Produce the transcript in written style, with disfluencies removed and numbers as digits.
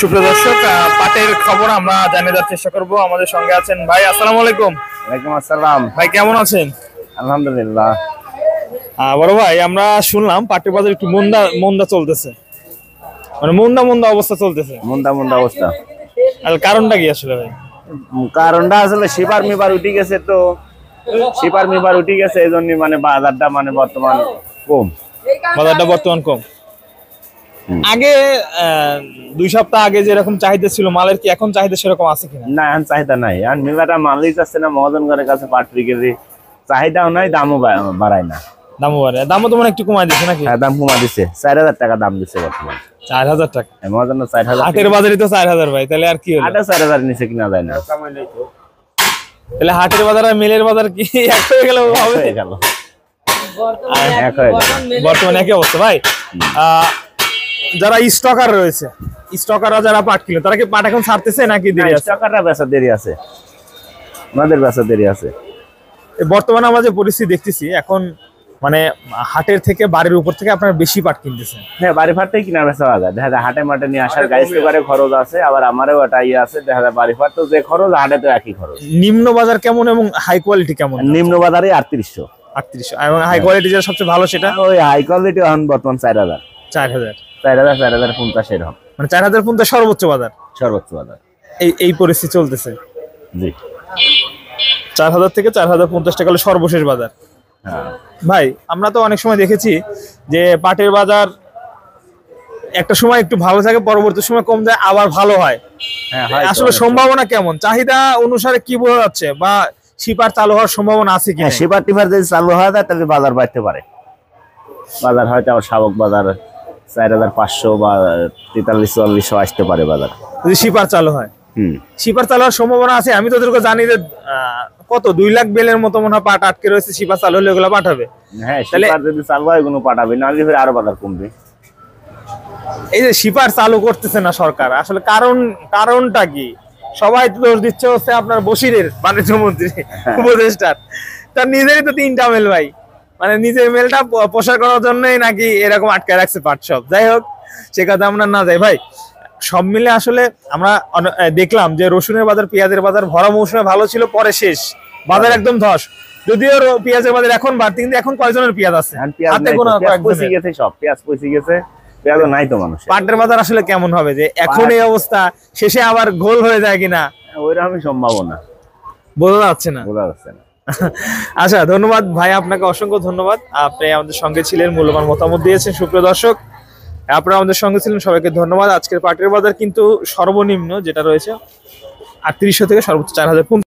সুপ্রিয় দর্শক, পাটের খবর আমরা জানিয়ে দেওয়ার চেষ্টা করব। আমাদের সঙ্গে আছেন ভাই। আসসালামু আলাইকুম। ওয়ালাইকুম আসসালাম। ভাই কেমন আছেন? আলহামদুলিল্লাহ। বড় ভাই, আমরা শুনলাম পাটের বাজার একটু মন্দা চলতেছে, মানে মন্দা অবস্থা চলতেছে। মন্দা অবস্থা। আর কারণটা কি আসলে ভাই? কারণটা আসলে শিপার মিবার উঠে গেছে, তো শিপার মিবার উঠে গেছে, এই জন্য মানে বাজারটা মানে বর্তমান কম। বাজারটা বর্তমান কম। আগে 2 সপ্তাহ আগে যেরকম চাহিদা ছিল মালের, কি এখন চাহিদা সেরকম আছে কিনা? না, এখন চাহিদা নাই। এখন মিলাটা মালই যাচ্ছে না মহাজনগরের কাছে পাট কেজি। চাহিদাও নাই, দামও বাড়ায় না। দামও বাড়ে, দামও তো মানে একটু কমাই দিচ্ছে নাকি? হ্যাঁ, দাম কমা দিচ্ছে। 4000 টাকা দাম দিচ্ছে বর্তমান। 4000 টাকা? মহাজন 4000। হাটের বাজারে তো 4000 ভাই, তাহলে আর কি হলো? হাটে 4000 নিচে কিনা যায় না। তাহলে হাটের বাজার আর মিলের বাজার কি এক হয়ে গেল? হবে গেল বর্তমানে একই অবস্থা ভাই। যারা স্টকার রয়েছে, স্টকাররা যারা পাট কিনে, তারা কি পাট এখন ছাড়তেছে নাকি দেরি আছে? স্টকাররা বেচা দেরি আছে, আমাদের বেচা দেরি আছে। বর্তমানে আমরা যে পরিস্থিতি দেখতেছি এখন, মানে হাটের থেকে বাড়ির উপর থেকে আপনারা বেশি পাট কিনতেছেন। হ্যাঁ, বাড়ি ফাট থেকে কিনা বেচা হয়। দেখা যায় হাটে মাঠে নিয়ে আসার গাড়ি করে খরচ আছে, আবার আমারও একটা ইয়ে আছে। দেখা যায় বাড়ি ফাট তো যে খরচ, হাটে তো একই খরচ। নিম্ন বাজার কেমন এবং হাই কোয়ালিটি কেমন? নিম্ন বাজারে 3800 এবং হাই কোয়ালিটি যেটা সবচেয়ে ভালো সেটা ওই হাই কোয়ালিটি এখন বর্তমান 4000 4050 এরকম, মানে 4050 সর্বোচ্চ বাজার। সর্বোচ্চ বাজার এই পরিস্থিতি চলতেছে। জি, 4000 থেকে 4050 টাকা হলো সর্বশেষ বাজার। হ্যাঁ ভাই, আমরা তো অনেক সময় দেখেছি যে পাটের বাজার একটা সময় একটু ভালো থাকে, পরবর্তী সময় কম যায়, আবার ভালো হয়। আসলে সম্ভাবনা কেমন? চাহিদা অনুসারে কি বোঝা যাচ্ছে, বা শিপার চালু হওয়ার সম্ভাবনা আছে কি? শিপার টিপার যদি চালু হওয়া যায় তাহলে বাজার বাড়তে পারে। বাজার হয়তো আবার শাবক বাজার 4500 বা 43-4400 আসতে পারে বাজার, যদি শিপার চালু হয়। শিপার চালু হওয়ার সম্ভাবনা আছে। আমি তো তোকে জানি যে কত 2 লাখ বেলের মতো মনে হয় পাট আটকে রয়েছে। শিপার চালু হলে ওগুলো পাঠাবে। হ্যাঁ, শিপার যদি চালু হয় এগুলো পাঠাবে, নাহলে ফের আরো বাজার কমবে। এই যে শিপার চালু করতেছে না সরকার, আসলে কারণটা কি? সবাই তো দোষ দিচ্ছে হচ্ছে আপনার বশিরের, বাণিজ্য মন্ত্রী উপদেষ্টার। তার নিজেরই তো 3টা মেল ভাই, মানে নিজের মেলটা প্রসার করার জন্যই নাকি এরকম আটকে রাখছে পাট সব। যাই হোক, সে কথা আমরা না যাই ভাই। সব মিলে আসলে আমরা দেখলাম যে রসুনের বাজার, পেঁয়াজের বাজার ভরা মৌসুমে ভালো ছিল, পরে শেষ বাজার একদম ধস। যদিও পেঁয়াজের বাজার এখন বাড়তি, কিন্তু এখন কয়জনের পেঁয়াজ আছে? হাতে গোনা কয়েকজন। গেছে সব পেঁয়াজ পয়সা গেছে, পেঁয়াজ নাই তো মানুষ। পাটের বাজার আসলে কেমন হবে যে এখন এই অবস্থা, শেষে আবার গোল হয়ে যায় কিনা ওইরকমই সম্ভাবনা, বোঝা যাচ্ছে না। আচ্ছা, ধন্যবাদ ভাই, আপনাকে অসংখ্য ধন্যবাদ। আপনি আমাদের সঙ্গে ছিলেন, মূল্যবান মতামত দিয়েছেন। সুপ্রিয় দর্শক, আপনারা আমাদের সঙ্গে ছিলেন, সবাইকে ধন্যবাদ। আজকের পাটের বাজার কিন্তু সর্বনিম্ন যেটা রয়েছে 3800 থেকে সর্বোচ্চ 4050।